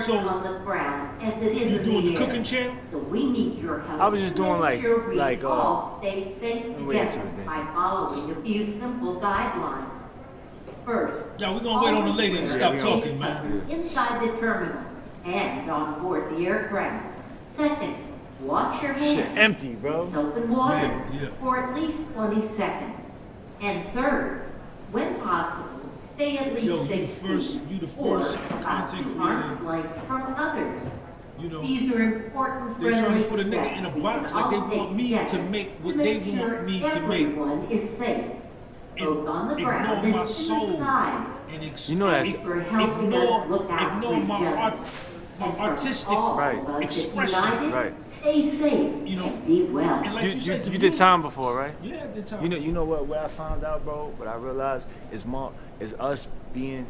So on the ground as it is you in doing the air. cooking channel? So we need your help. I was just doing to like- make sure we like, all stay safe wait, it's together his name. by following a few simple guidelines. First, Yeah, we're gonna wait on the lady to always stop wear talking, face man. covering inside the terminal and on board the aircraft. Second, wash your hands Shit empty, bro. in soap and water Yeah. for at least 20 seconds. And third, when possible, stay at least Yo, 6 feet you the or first about content 2 arms creator. length from others. You know, These are important they trying friendly to put a nigga steps in a we box can like they all want take me to together make what to they make want sure me to make. everyone is safe, both on the Ignore ground my and in the soul skies. and You know that's- Thanks for helping us look out ignore for my each other. art, my And for artistic all Right. of us expression. united, Right. Stay safe You know, and be well. And like you said, the You did view- time before, right? Yeah, I did time. You know what I found out, bro? What I realized is us being